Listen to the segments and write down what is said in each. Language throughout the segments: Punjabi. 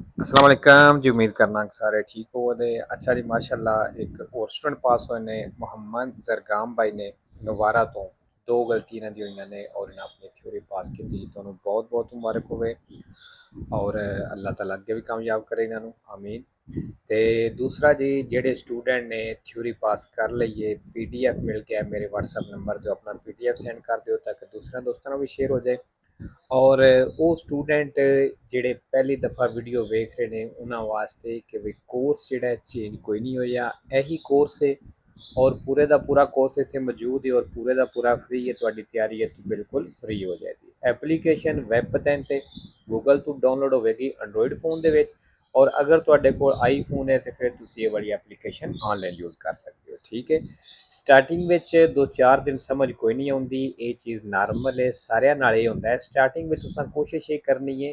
अस्सलाम वालेकुम जी। उम्मीद करना कि सारे ठीक हो दे। अच्छा जी, माशाल्लाह एक और स्टूडेंट पास होए ने मोहम्मद जरगाम भाई ने नवारा तो दो गलती इन्हां दी होईयां ने और इन्हां अपनी थ्योरी पास की थी। तो बहुत बहुत मुबारक होवे और अल्लाह ताला अगे भी कामयाब करे इन्हां नू, आमीन। ते दूसरा जी, जेडे स्टूडेंट ने थ्योरी पास कर लईए, PDF मिल गया मेरे WhatsApp नंबर ते अपना PDF सेंड कर दिओ ताकि दूसरे दोस्तां नू भी शेयर हो जाए। और ਉਹ ਸਟੂਡੈਂਟ ਜਿਹੜੇ ਪਹਿਲੀ ਦਫਾ ਵੀਡੀਓ ਵੇਖ ਰਹੇ ਨੇ ਉਹਨਾਂ ਵਾਸਤੇ ਕਿ ਵੀ ਕੋਰਸ ਜਿਹੜਾ ਚੇਂਜ ਕੋਈ ਨਹੀਂ ਹੋਇਆ, ਇਹੀ ਕੋਰਸ ਹੈ ਔਰ ਪੂਰੇ ਦਾ ਪੂਰਾ ਕੋਰਸ ਇੱਥੇ ਮੌਜੂਦ ਹੈ ਔਰ ਪੂਰੇ ਦਾ ਪੂਰਾ ਫ੍ਰੀ ਹੈ। ਤੁਹਾਡੀ ਤਿਆਰੀ ਇੱਥੇ ਬਿਲਕੁਲ ਫ੍ਰੀ ਹੋ ਜਾਏਗੀ। ਐਪਲੀਕੇਸ਼ਨ ਵੈਬ ਪਤਨ ਤੇ ਗੂਗਲ ਤੋਂ ਡਾਊਨਲੋਡ ਹੋਵੇਗੀ ਐਂਡਰੋਇਡ ਫੋਨ ਦੇ ਵਿੱਚ, ਔਰ ਅਗਰ ਤੁਹਾਡੇ ਕੋਲ ਆਈਫੋਨ ਹੈ ਤੇ ਫਿਰ ਤੁਸੀਂ ਇਹ ਵਾਲੀ ਐਪਲੀਕੇਸ਼ਨ ਆਨਲਾਈਨ ਯੂਜ਼ ਕਰ ਸਕਦੇ ਹੋ। ਠੀਕ ਹੈ, ਸਟਾਰਟਿੰਗ ਵਿੱਚ 2-4 ਦਿਨ ਸਮਝ ਕੋਈ ਨਹੀਂ ਆਉਂਦੀ, ਇਹ ਚੀਜ਼ ਨਾਰਮਲ ਹੈ, ਸਾਰਿਆਂ ਨਾਲ ਇਹ ਹੁੰਦਾ ਹੈ। ਸਟਾਰਟਿੰਗ ਵਿੱਚ ਤੁਸੀਂ ਕੋਸ਼ਿਸ਼ ਇਹ ਕਰਨੀ ਹੈ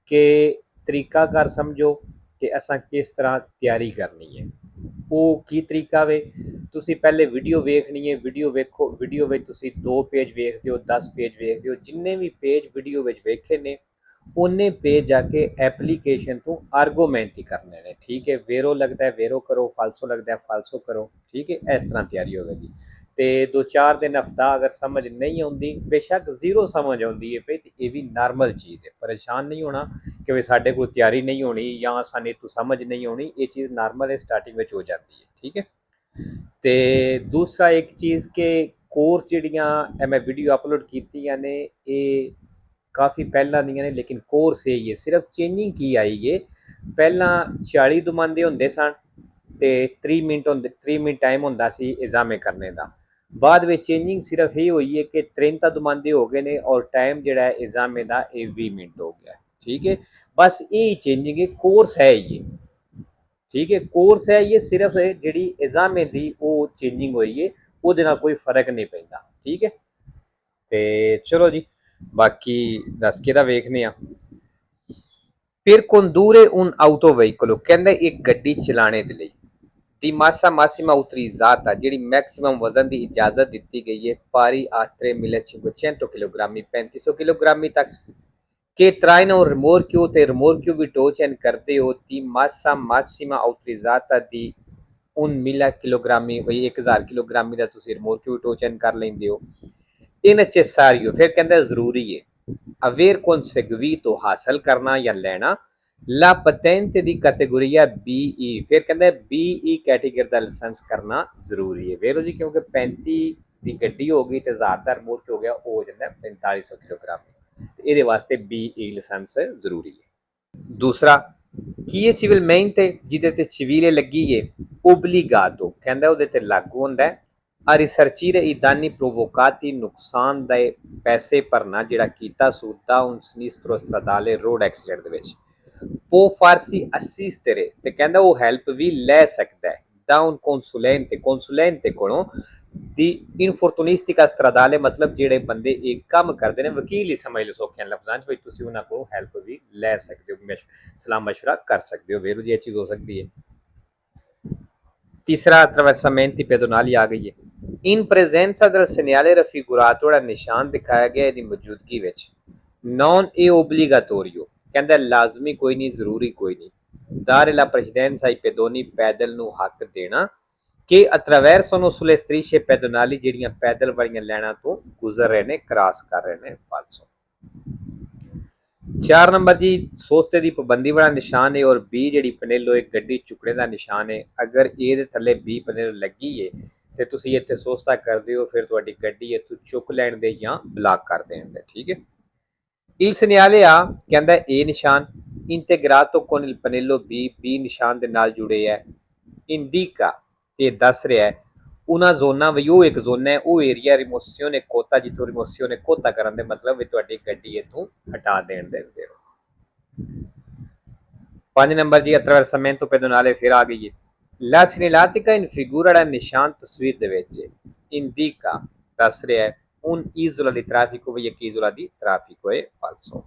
ਕਿ ਤਰੀਕਾਕਾਰ ਸਮਝੋ ਕਿ ਅਸਾਂ ਕਿਸ ਤਰ੍ਹਾਂ ਤਿਆਰੀ ਕਰਨੀ ਹੈ। ਉਹ ਕੀ ਤਰੀਕਾ ਵੇ, ਤੁਸੀਂ ਪਹਿਲੇ ਵੀਡੀਓ ਵੇਖਣੀ ਹੈ, ਵੀਡੀਓ ਵੇਖੋ, ਵੀਡੀਓ ਵਿੱਚ ਤੁਸੀਂ 2 ਪੇਜ ਵੇਖਦੇ ਹੋ, 10 ਪੇਜ ਵੇਖਦੇ ਹੋ, ਜਿੰਨੇ ਵੀ ਪੇਜ ਵੀਡੀਓ ਵਿੱਚ ਵੇਖੇ ਨੇ ਉਹਨੇ ਪੇਜ ਜਾ ਕੇ ਐਪਲੀਕੇਸ਼ਨ ਤੋਂ ਆਰਗੂਮੈਂਟ ਹੀ ਕਰਨੇ ਨੇ। ਠੀਕ ਹੈ, ਵੇਰੋ ਲੱਗਦਾ ਹੈ ਵੇਰੋ ਕਰੋ, ਫਾਲਸੋ ਲੱਗਦਾ ਹੈ ਫਾਲਸੋ ਕਰੋ। ਠੀਕ ਹੈ, ਇਸ ਤਰ੍ਹਾਂ ਤਿਆਰੀ ਹੋਵੇਗੀ। ਤੇ 2-4 ਦਿਨ ਹਫਤਾ ਅਗਰ ਸਮਝ ਨਹੀਂ ਆਉਂਦੀ, ਬੇਸ਼ੱਕ ਜ਼ੀਰੋ ਸਮਝ ਆਉਂਦੀ ਹੈ ਪਈ ਤੇ ਇਹ ਵੀ ਨਾਰਮਲ ਚੀਜ਼ ਹੈ। ਪਰੇਸ਼ਾਨ ਨਹੀਂ ਹੋਣਾ ਕਿ ਵੀ ਸਾਡੇ ਕੋਲ ਤਿਆਰੀ ਨਹੀਂ ਹੋਣੀ ਜਾਂ ਸਾਨੂੰ ਤੋਂ ਸਮਝ ਨਹੀਂ ਆਉਣੀ, ਇਹ ਚੀਜ਼ ਨਾਰਮਲ ਹੈ, ਸਟਾਰਟਿੰਗ ਵਿੱਚ ਹੋ ਜਾਂਦੀ ਹੈ। ਠੀਕ ਹੈ, ਤੇ ਦੂਸਰਾ ਇੱਕ ਚੀਜ਼ ਕਿ ਕੋਰਸ ਜਿਹੜੀਆਂ ਮੈਂ ਵੀਡੀਓ ਅਪਲੋਡ ਕੀਤੀਆਂ ਨੇ ਇਹ ਕਾफ़ी ਪਹਿਲਾਂ ਦੀਆਂ ਨੇ, ਲੇਕਿਨ ਕੋਰਸ ਇਹ ਹੀ ਹੈ। ਸਿਰਫ ਚੇਂਜਿੰਗ ਕੀ ਆਈ ਹੈ, ਪਹਿਲਾਂ 40 ਦਮਾਂਦੇ ਹੁੰਦੇ ਸਨ ਤੇ 30 ਮਿੰਟ ਟਾਈਮ ਹੁੰਦਾ ਸੀ ਇਜ਼ਾਮੇ ਕਰਨੇ ਦਾ। ਬਾਅਦ ਵਿੱਚ ਚੇਂਜਿੰਗ ਸਿਰਫ ਇਹ ਹੋਈ ਹੈ ਕਿ 63 ਦਮਾਂਦੇ ਹੋ ਗਏ ਨੇ ਔਰ ਟਾਈਮ ਜਿਹੜਾ ਹੈ ਇਜ਼ਾਮੇ ਦਾ ਇਹ 20 ਮਿੰਟ ਹੋ ਗਿਆ। ਠੀਕ ਹੈ, ਬਸ ਇਹ ਚੇਂਜਿੰਗ ਹੈ, ਕੋਰਸ ਹੈ ਇਹ। ਠੀਕ ਹੈ, ਕੋਰਸ ਹੈ ਇਹ, ਸਿਰਫ ਜਿਹੜੀ ਇਜ਼ਾਮੇ ਦੀ ਉਹ ਚੇਂਜਿੰਗ ਹੋਈ ਹੈ, ਉਹਦੇ ਨਾਲ ਕੋਈ ਫਰਕ ਨਹੀਂ ਪੈਂਦਾ। ਠੀਕ ਹੈ, ਤੇ ਚਲੋ ਜੀ ਬਾਕੀ ਦੱਸ ਕੇ ਤਾਂ ਵੇਖਦੇ ਆ। ਫਿਰ condurre un autoveicolo ਕਹਿੰਦਾ ਇੱਕ ਗੱਡੀ ਚਲਾਣੇ ਦੇ ਲਈ ਦੀ ਮਾਸਾ ਮਾਸੀਮਾ utilizzata ਜਿਹੜੀ ਮੈਕਸਿਮਮ ਵਜ਼ਨ ਦੀ ਇਜਾਜ਼ਤ ਦਿੱਤੀ ਗਈ ਹੈ pari a 3500 kg 3500 kg ਤੱਕ che traino un rimorchio ਤੇ rimorchio ਵੀ ਟੋਚਨ ਕਰਦੇ ਹੋ ਦੀ ਮਾਸਾ ਮਾਸੀਮਾ utilizzata ਦੀ 1000 kg ਬਈ 1000 kg ਦਾ ਤੁਸੀਂ rimorchio ਵੀ ਟੋਚਨ ਕਰ ਲੈਂਦੇ ਹੋ। ਇਹ necessario ਫਿਰ ਕਹਿੰਦਾ ਜ਼ਰੂਰੀ ਹੈ aver conseguito ਹਾਸਲ ਕਰਨਾ ਜਾਂ ਲੈਣਾ ਲਾ patente ਦੀ ਕੈਟੇਗੋਰੀਆ BE, ਫਿਰ ਕਹਿੰਦਾ BE ਕੈਟੇਗਰੀ ਦਾ ਲਾਇਸੈਂਸ ਕਰਨਾ ਜ਼ਰੂਰੀ ਹੈ। ਵੇਖੋ ਜੀ, ਕਿਉਂਕਿ 35 ਦੀ ਗੱਡੀ ਹੋ ਗਈ ਤੇ 1000 ਦਾ ਰਿਮੋਟ ਹੋ ਗਿਆ, ਉਹ ਹੋ ਜਾਂਦਾ 4500 ਕਿਲੋਗ੍ਰਾਮ। ਇਹਦੇ ਵਾਸਤੇ BE ਲਾਇਸੈਂਸ ਜ਼ਰੂਰੀ ਹੈ। ਦੂਸਰਾ ਕੀ ਹੈ civilmente ਜਿਹਦੇ ਤੇ civile ਲੱਗੀ ਹੈ obbligato ਕਹਿੰਦਾ ਉਹਦੇ ਤੇ ਲਾਗੂ ਹੁੰਦਾ ਹੈ a risarcire i danni provocati ਨੁਕਸਾਨਦਾਇ ਪੈਸੇ ਭਰਨਾ ਜਿਹੜਾ ਕੀਤਾ ਸੂਦਾ un sinistro stradale road accident ਦੇ ਵਿੱਚ può farsi assistere ਤੇ ਕਹਿੰਦਾ ਉਹ ਹੈਲਪ ਵੀ ਲੈ ਸਕਦਾ ਹੈ da un consulente ਕੋਲੋਂ ਦੀ ਇਨਫੋਰਟੂਨਿਸਟਿਕਾ ਸਟਰਾਦਾਲੇ ਮਤਲਬ ਜਿਹੜੇ ਬੰਦੇ ਇਹ ਕੰਮ ਕਰਦੇ ਨੇ, ਵਕੀਲ ਹੀ ਸਮਝ ਲਓ ਸੌਖਿਆਂ ਲਫ਼ਜ਼ਾਂ 'ਚ, ਵੀ ਤੁਸੀਂ ਉਹਨਾਂ ਕੋਲ ਹੈਲਪ ਵੀ ਲੈ ਸਕਦੇ ਹੋ, ਸਲਾਹ ਮਸ਼ਵਰਾ ਕਰ ਸਕਦੇ ਹੋ। ਵੇਰੋ ਜੀ ਇਹ ਚੀਜ਼ ਹੋ ਸਕਦੀ ਹੈ। तीसरा attraversamenti pedonali आ गई है in presenza del segnale raffigurato ਜਿਹੜਾ ਨਿਸ਼ਾਨ ਦਿਖਾਇਆ ਗਿਆ ਇਹਦੀ ਮੌਜੂਦਗੀ ਵਿੱਚ non è obbligatorio ਕਹਿੰਦਾ ਲਾਜ਼ਮੀ ਕੋਈ ਨਹੀਂ, ਜ਼ਰੂਰੀ ਕੋਈ ਨਹੀਂ dare la precedenza ai pedoni ਪੈਦਲ ਨੂੰ ਹੱਕ ਦੇਣਾ ਕਿ attraversano sulle strisce pedonali ਜਿਹੜੀਆਂ ਪੈਦਲ ਵਾਲੀਆਂ ਲਾਈਨਾਂ ਤੋਂ ਗੁਜ਼ਰ ਰਹੇ ਨੇ, ਕ੍ਰਾਸ ਕਰ ਰਹੇ ਨੇ। ਫਾਲਸੋ 4 ਨੰਬਰ ਜੀ ਸੋਸਤੇ ਦੀ ਪਾਬੰਦੀ ਵਾਲਾ ਨਿਸ਼ਾਨ ਹੈ ਔਰ B ਜਿਹੜੀ ਪਨੇਲੋ ਇੱਕ ਗੱਡੀ ਚੁੱਕਣੇ ਦਾ ਨਿਸ਼ਾਨ ਹੈ। ਅਗਰ A ਦੇ ਥੱਲੇ B ਪਨੇਲੋ ਲੱਗੀ ਹੈ ਤੇ ਤੁਸੀਂ ਇੱਥੇ ਸੋਸਤਾ ਕਰਦੇ ਹੋ, ਫਿਰ ਤੁਹਾਡੀ ਗੱਡੀ ਇੱਥੋਂ ਚੁੱਕ ਲੈਣ ਦੇ ਜਾਂ ਬਲਾਕ ਕਰ ਦੇਣ ਦੇ। ਠੀਕ ਹੈ, il segnale A ਕਹਿੰਦਾ A ਨਿਸ਼ਾਨ integrato con il pannello B ਨਿਸ਼ਾਨ ਦੇ ਨਾਲ ਜੁੜੇ ਹੈ। indica ਤੇ ਦੱਸ ਰਿਹਾ ਹੈ ਉਹਨਾਂ ਜ਼ੋਨਾਂ ਵੀ ਉਹ ਇੱਕ ਜ਼ੋਨ ਹੈ, ਉਹ ਏਰੀਆ ਰਿਮੋਸੀਓਨੇ ਕੋਤਾ ਜਿੱਥੋਂ ਰਿਮੋਸੀਓਨੇ ਕੋਤਾ ਕਰਨ ਦੇ ਮਤਲਬ ਵੀ ਤੁਹਾਡੀ ਗੱਡੀ ਇੱਥੋਂ ਹਟਾ ਦੇਣ ਦੇ। 5 ਨੰਬਰ ਜੀ attraversamento pedonale ਫਿਰ ਆ ਗਈ ਹੈ la segnaletica in figura ਦਾ ਨਿਸ਼ਾਨ ਤਸਵੀਰ ਦੇ ਵਿੱਚ indica ਦੱਸ ਰਿਹਾ ਹੈ un isola di traffico ਵੀ ਇੱਕ isola di traffico ਹੈ। ਫਾਲਸੋ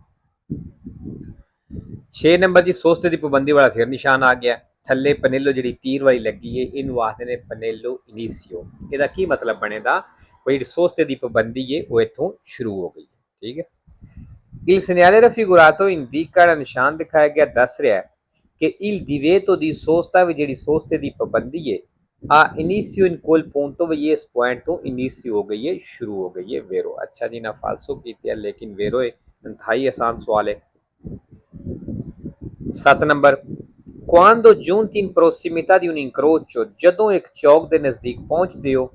6 ਨੰਬਰ ਜੀ ਸੋਸਤੇ ਦੀ ਪਾਬੰਦੀ ਵਾਲਾ ਫਿਰ ਨਿਸ਼ਾਨ ਆ ਗਿਆ। ਥੱਲੇ ਪਨੇਲੋ ਜਿਹੜੀ ਤੀਰ ਵਾਲੀ ਲੱਗੀ ਹੈ ਇਹਨੂੰ ਆਖਦੇ ਨੇ ਪਨੇਲੋ ਇਨੀਸੀਓ। ਇਹਦਾ ਕੀ ਮਤਲਬ ਬਣੇਗਾ, ਕੋਈ ਸੋਸਤੇ ਦੀ ਪਾਬੰਦੀ ਹੈ ਉਹ ਇੱਥੋਂ ਸ਼ੁਰੂ ਹੋ ਗਈ। ਠੀਕ ਹੈ, il segnale raffigurato indica ਦਾ ਨਿਸ਼ਾਨ ਦਿਖਾਇਆ ਗਿਆ ਦੱਸ ਰਿਹਾ ਹੈ che il divieto di sosta ਵੀ ਜਿਹੜੀ ਸੋਸਤੇ ਦੀ ਪਾਬੰਦੀ ਹੈ a inizio in quel punto ਵੀ ਇਸ ਪੁਆਇੰਟ ਤੋਂ ਇਨੀਸ਼ੀਓ ਹੋ ਗਈ ਹੈ, ਸ਼ੁਰੂ ਹੋ ਗਈ ਹੈ, vero। अच्छा जी ना फालसो ਕੀਤੀ ਹੈ लेकिन vero है। इंतहाई आसान सवाल है। 7 number quando giunti in prossimità di un incrocio, ਜਦੋਂ ਇੱਕ ਚੌਕ ਦੇ ਨਜ਼ਦੀਕ ਪਹੁੰਚਦੇ ਹੋ,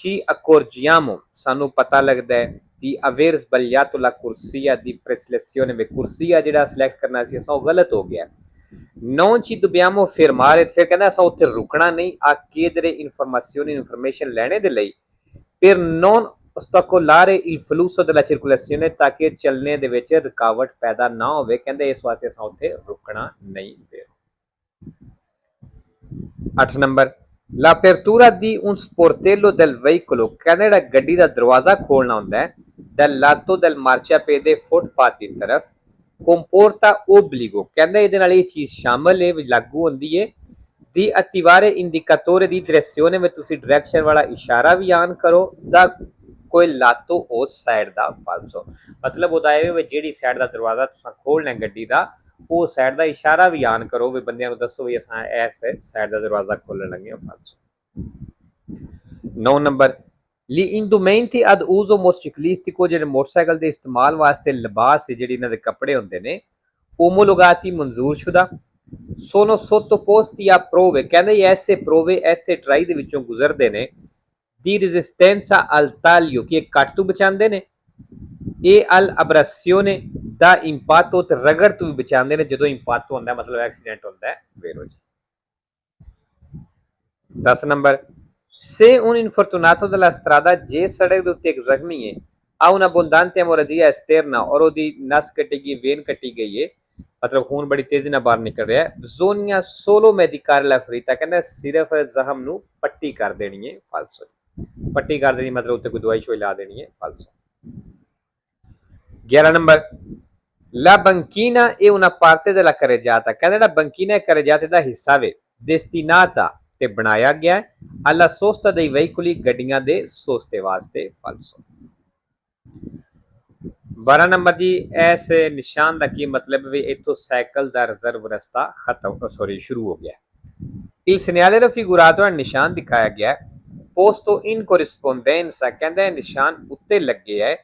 ci accorgiamo, ਸਾਨੂੰ ਪਤਾ ਲੱਗਦਾ ਹੈ di aver sbagliato la corsia di preselezione, ਵੀ ਕੁਰਸੀਆ ਜਿਹੜਾ ਸਿਲੈਕਟ ਕਰਨਾ ਸੀ ਅਸਾਂ ਉਹ ਗਲਤ ਹੋ ਗਿਆ। non ci dobbiamo fermare, ਫਿਰ ਕਹਿੰਦਾ ਅਸਾਂ ਉੱਥੇ ਰੁਕਣਾ ਨਹੀਂ, a chiedere information ਲੈਣੇ ਦੇ ਲਈ, per non ostacolare il flusso della circolazione, ਤਾਂ ਕਿ ਚੱਲਣੇ ਦੇ ਵਿੱਚ ਰੁਕਾਵਟ ਪੈਦਾ ਨਾ ਹੋਵੇ, ਕਹਿੰਦੇ ਇਸ ਵਾਸਤੇ ਅਸਾਂ ਉੱਥੇ ਰੁਕਣਾ ਨਹੀਂ। 8 number l'apertura di un sportello del veicolo, ਕਹਿੰਦੇ ਜਿਹੜਾ ਗੱਡੀ ਦਾ ਦਰਵਾਜ਼ਾ ਖੋਲਣਾ ਹੁੰਦਾ ਹੈ dal lato del marciapiede footpath ਦੀ ਤਰਫ, comporta obbligo, ਕਹਿੰਦੇ ਇਹਦੇ ਨਾਲ ਇਹ ਚੀਜ਼ ਸ਼ਾਮਲ ਹੈ, ਲਾਗੂ ਹੁੰਦੀ ਹੈ di attivare indicatore di direzione, ਵਿੱਚ ਤੁਸੀਂ ਡਾਇਰੈਕਸ਼ਨ ਵਾਲਾ ਇਸ਼ਾਰਾ ਵੀ ਆਨ ਕਰੋ ਦਾ ਕੋਈ ਲਾਤੋ ਉਸ ਸਾਈਡ ਦਾ ਫਾਲਸੋ, ਮਤਲਬ ਉਹਦਾ ਇਹ ਵੀ ਜਿਹੜੀ ਸਾਈਡ ਦਾ ਦਰਵਾਜ਼ਾ ਤੁਸੀਂ ਖੋਲਣਾ ਗੱਡੀ ਦਾ ਉਹ ਸਾਈਡ ਦਾ ਇਸ਼ਾਰਾ ਵੀ ਆਨ ਕਰੋ, ਵੀ ਬੰਦਿਆਂ ਨੂੰ ਦੱਸੋ ਵੀ ਅਸਾਂ ਇਸ ਸਾਈਡ ਦਾ ਦਰਵਾਜ਼ਾ ਖੋਲਣ ਲੱਗੇ ਹਾਂ ਫਾਲਸੋ। 9 number gli indumenti ad uso motociclistico, ਜਿਹੜੇ ਮੋਟਰਸਾਈਕਲ ਦੇ ਇਸਤੇਮਾਲ ਵਾਸਤੇ ਲਿਬਾਸ ਜਿਹੜੇ ਇਹਨਾਂ ਦੇ ਕੱਪੜੇ ਹੁੰਦੇ ਨੇ, omologati ਮਨਜ਼ੂਰਸ਼ੁਦਾ, sono sottoposti a prove, ਕਹਿੰਦੇ ਐਸੇ prove ਐਸੇ ਟਰਾਈ ਦੇ ਵਿੱਚੋਂ ਗੁਜ਼ਰਦੇ ਨੇ di resistenza al taglio, ਕਿ ਇਹ ਕੱਟ ਤੋਂ ਬਚਾਉਂਦੇ ਨੇ, e all'abrasione ਦਾ impatto, ਤੇ ਰਗੜ ਤੋਂ ਵੀ ਬਚਾਉਂਦੇ ਨੇ ਜਦੋਂ ਇੰਪੈਕਟ ਹੁੰਦਾ ਮਤਲਬ ਐਕਸੀਡੈਂਟ ਹੁੰਦਾ ਹੈ, vero ਜੀ। 10 number se un infortunato della strada, ਜੇ ਸੜਕ ਦੇ ਉੱਤੇ ਇੱਕ ਜ਼ਖਮੀ ਹੈ, ha una abbondante emorragia esterna, ਔਰ ਉਹਦੀ ਨਸ ਕੱਟੀ ਗਈ, ਵੇਨ ਕੱਟੀ ਗਈ ਹੈ, ਮਤਲਬ ਖੂਨ ਬੜੀ ਤੇਜ਼ੀ ਨਾਲ ਬਾਹਰ ਨਿਕਲ ਰਿਹਾ ਹੈ, bisogna solo medicare la ferita, ਕਹਿੰਦਾ ਸਿਰਫ ਜ਼ਖਮ ਨੂੰ ਪੱਟੀ ਕਰ ਦੇਣੀ ਹੈ ਫਾਲਸੋ, ਪੱਟੀ ਕਰ ਦੇਣੀ ਮਤਲਬ ਉੱਤੇ ਕੋਈ ਦਵਾਈ ਸ਼ੋਈ ਲਾ ਦੇਣੀ ਹੈ ਫਾਲਸੋ। 11 number la banchina è una parte della carreggiata, ਕਹਿੰਦਾ ਜਿਹੜਾ banchina carreggiata ਦਾ ਹਿੱਸਾ ਵੇ, destinata ਤੇ ਬਣਾਇਆ ਗਿਆ alla sosta dei veicoli, ਗੱਡੀਆਂ ਦੇ ਸੋਸਤੇ ਵਾਸਤੇ ਫਾਲਸੋ। 12 ਨੰਬਰ ਜੀ ਇਸ ਨਿਸ਼ਾਨ ਦਾ ਕੀ ਮਤਲਬ ਵੀ ਇੱਥੋਂ ਸਾਈਕਲ ਦਾ ਰਿਜ਼ਰਵ ਰਸਤਾ ਸ਼ੁਰੂ ਹੋ ਗਿਆ। il segnale raffigurato, ਨਿਸ਼ਾਨ ਦਿਖਾਇਆ ਗਿਆ posto in corrispondenza, ਕਹਿੰਦਾ ਨਿਸ਼ਾਨ ਉੱਤੇ ਲੱਗੇ ਹੈ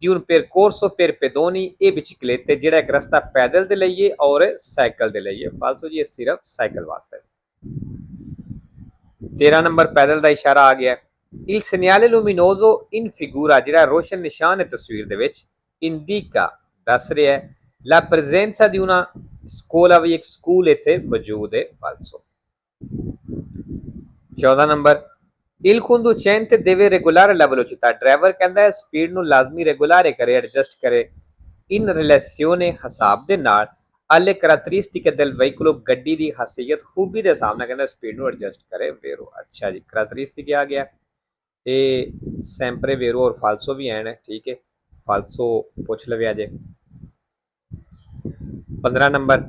di un percorso per pedoni e biciclette, ਜਿਹੜਾ ਇੱਕ ਰਸਤਾ ਪੈਦਲ ਦੇ ਲਈ ਹੈ ਔਰ ਸਾਈਕਲ ਦੇ ਲਈ ਹੈ ਫਾਲਸੋ ਜੀ, ਇਹ ਸਿਰਫ ਸਾਈਕਲ ਵਾਸਤੇ। 13 ਨੰਬਰ ਪੈਦਲ ਦਾ ਇਸ਼ਾਰਾ ਆ ਗਿਆ। il segnale luminoso in figura, ਜਿਹੜਾ ਰੋਸ਼ਨ ਨਿਸ਼ਾਨ ਹੈ ਤਸਵੀਰ ਦੇ ਵਿੱਚ, indica ਦੱਸ ਰਿਹਾ ਹੈ la presenza di una scuola, ਵੀ ਇੱਕ ਸਕੂਲ ਇੱਥੇ ਮੌਜੂਦ ਹੈ ਫਾਲਸੋ। 14 number il conducente deve regolare la velocità, driver ਕਹਿੰਦਾ ਸਪੀਡ ਨੂੰ ਲਾਜ਼ਮੀ ਰੈਗੂਲਰ ਕਰੇ, ਐਡਜਸਟ ਕਰੇ in relazione, ਹਿਸਾਬ ਦੇ ਨਾਲ, alle caratteristiche del veicolo, ਗੱਡੀ ਦੀ ਖਾਸੀਅਤ ਖੂਬੀ ਦੇ ਹਿਸਾਬ ਨਾਲ ਕਹਿੰਦਾ ਸਪੀਡ ਨੂੰ ਐਡਜਸਟ ਕਰੇ, vero। ਅੱਛਾ ਜੀ caratteristic ਆ ਗਿਆ, ਇਹ sempre vero ਔਰ falso ਵੀ ਹੈ, ਠੀਕ ਹੈ, falso ਪੁੱਛ ਲਵੇ ਅਜੇ। 15 ਨੰਬਰ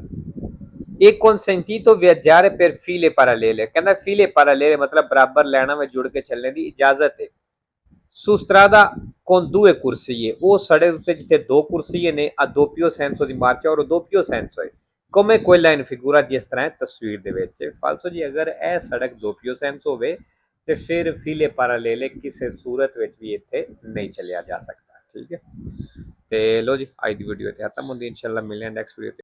ਇਹ consentito viaggiare per file parallele, ਕਹਿੰਦਾ file parallele ਮਤਲਬ ਬਰਾਬਰ ਲਾਈਨਾਂ ਵਿੱਚ ਜੁੜ ਕੇ ਚੱਲਣ ਦੀ ਇਜਾਜ਼ਤ ਹੈ। su strada con due corsie, ਉਹ ਸੜਕ ਉੱਤੇ ਜਿੱਥੇ ਦੋ ਕੁਰਸੀਏ ਨੇ, a doppio senso di marcia ਔਰ doppio senso ਹੈ, come quella in figura, ਜਿਸ ਤਰ੍ਹਾਂ ਤਸਵੀਰ ਦੇ ਵਿੱਚ ਫਾਲਸੋ ਜੀ। ਅਗਰ ਇਹ ਸੜਕ doppio senso ਹੋਵੇ ਤੇ ਫਿਰ file parallele ਕਿਸੇ ਸੂਰਤ ਵਿੱਚ ਵੀ ਇੱਥੇ ਨਹੀਂ ਚੱਲਿਆ ਜਾ ਸਕਦਾ, ਠੀਕ ਹੈ। ਤੇ ਲੋ ਜੀ ਅੱਜ ਦੀ ਵੀਡੀਓ ਇੱਥੇ ਖਤਮ ਹੁੰਦੀ, ਇਨਸ਼ਾਅੱਲਾ ਮਿਲਦੇ ਹਾਂ ਨੈਕਸਟ ਵੀਡੀਓ ਤੇ।